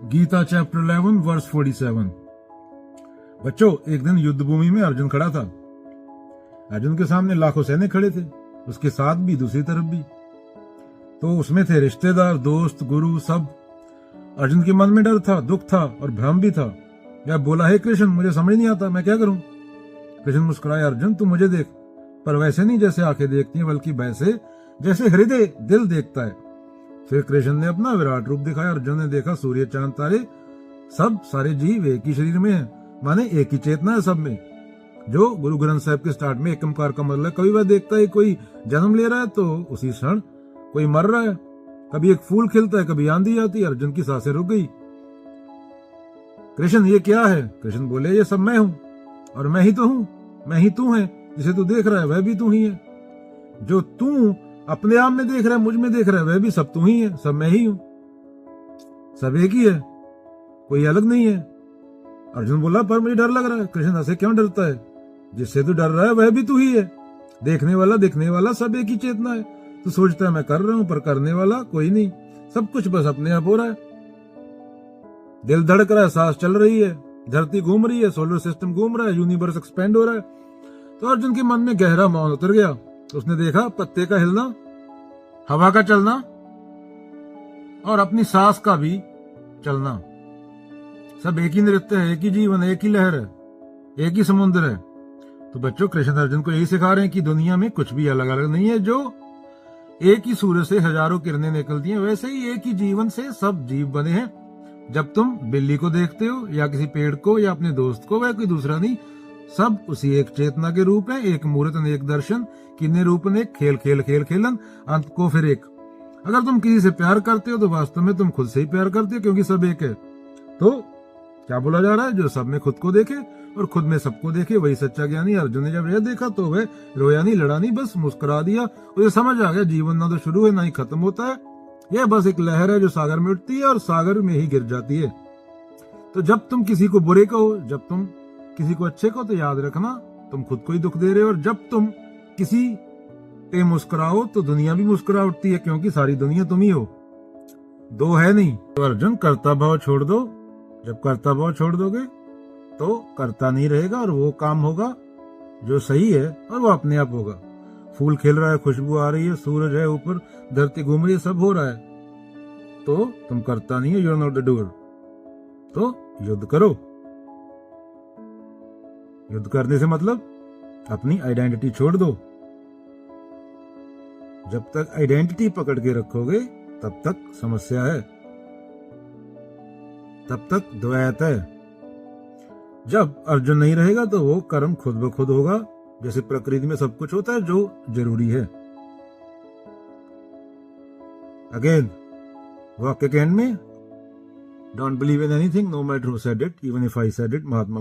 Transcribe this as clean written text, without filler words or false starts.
Gita chapter 11 verse 47। बच्चों, एक दिन युद्ध भूमि में अर्जुन खड़ा था। अर्जुन के सामने लाखों सैनिक खड़े थे, उसके साथ भी दूसरी तरफ भी। तो उसमें थे रिश्तेदार, दोस्त, गुरु, सब। अर्जुन के मन में डर था, दुख था और भ्रम भी था। वह बोला, हे कृष्ण, मुझे समझ नहीं आता, मैं क्या करूं? कृष्ण मुस्कुराए, अर्जुन तू मुझे देख, पर वैसे नहीं जैसे आंखें देखती हैं, बल्कि वैसे जैसे हृदय दिल देखता है। फिर कृष्ण ने अपना विराट रूप दिखाया। अर्जुन ने देखा सूर्य, चांद, तारे, सब सारे जीव एक ही शरीर में है, माने एक ही चेतना है सब में। जो गुरु ग्रंथ साहब के स्टार्ट में एकमकार का मतलब, कभी वह देखता है कोई जन्म ले रहा है तो उसी क्षण कोई मर रहा है, कभी एक फूल खिलता है, कभी आंधी आती है। अर्जुन की सांसें रुक गई। कृष्ण, ये क्या है? कृष्ण बोले, ये सब मैं हूं, और मैं ही तो हूं, मैं ही तू है, जिसे तू देख रहा है वह भी तू ही है। जो तू अपने आप में देख रहा है, मुझ में देख रहा है, वह भी सब तू ही है, सब मैं ही हूं, सब एक ही है, कोई अलग नहीं है। अर्जुन बोला, पर मुझे डर लग रहा है। कृष्ण ऐसे क्यों डरता है? जिससे तू डर रहा है वह भी तू ही है। देखने वाला, दिखने वाला, सब एक ही चेतना है। तू सोचता है मैं कर रहा हूं, पर करने वाला कोई नहीं। सब कुछ बस अपने आप हो रहा है। दिल धड़क रहा है, सांस चल रही है, धरती घूम रही है, सोलर सिस्टम घूम रहा है, यूनिवर्स एक्सपेंड हो रहा है। तो अर्जुन के मन में गहरा मौन उतर गया। उसने देखा पत्ते का हिलना, हवा का चलना और अपनी सांस का भी चलना। सब एक ही नृत्य है, एक ही जीवन, एक ही लहर है, एक ही समुद्र है। तो बच्चों, कृष्ण अर्जुन को यही सिखा रहे हैं कि दुनिया में कुछ भी अलग अलग नहीं है। जो एक ही सूर्य से हजारों किरणें निकलती हैं, वैसे ही एक ही जीवन से सब जीव बने हैं। जब तुम बिल्ली को देखते हो या किसी पेड़ को या अपने दोस्त को, वह कोई दूसरा नहीं, सब उसी एक चेतना के रूप है। एक मूर्त एक दर्शन, किन्ने रूप ने खेल खेल खेल खेलन, अंत को फिर एक। अगर तुम किसी से प्यार करते हो तो वास्तव में तुम खुद से ही प्यार करते हो, क्योंकि सब एक है। तो क्या बोला जा रहा है? जो सब में खुद को देखे और खुद में सबको देखे, वही सच्चा ज्ञानी। अर्जुन ने जब यह देखा तो वह रोया नहीं, लड़ा नहीं, बस मुस्कुरा दिया। उसे समझ आ गया, जीवन ना तो शुरू है ना ही खत्म होता है। यह बस एक लहर है जो सागर में उठती है और सागर में ही गिर जाती है। तो जब तुम किसी को बुरे कहो, जब तुम किसी को अच्छे कहो, तो याद रखना तुम खुद को ही दुख दे रहे हो। और जब तुम किसी पे मुस्कुराओ तो दुनिया भी मुस्कुरा उठती है, क्योंकि सारी दुनिया तुम ही हो, दो है नहीं। तो अर्जुन, कर्ता भाव छोड़ दो। जब कर्ता भाव छोड़ दोगे तो करता नहीं रहेगा, और वो काम होगा जो सही है, और वो अपने आप होगा। फूल खिल रहा है, खुशबू आ रही है, सूरज है ऊपर, धरती घूम रही है, सब हो रहा है, तो तुम करता नहीं हो, you are not the doer. तो युद्ध करो। युद्ध करने से मतलब अपनी आइडेंटिटी छोड़ दो। जब तक आइडेंटिटी पकड़ के रखोगे तब तक समस्या है, तब तक द्वैत है। जब अर्जुन नहीं रहेगा तो वो कर्म खुद ब खुद होगा, जैसे प्रकृति में सब कुछ होता है जो जरूरी है। अगेन, वाक्य के एंड में, don't believe in anything no matter who said it, even if I said it. Mahatma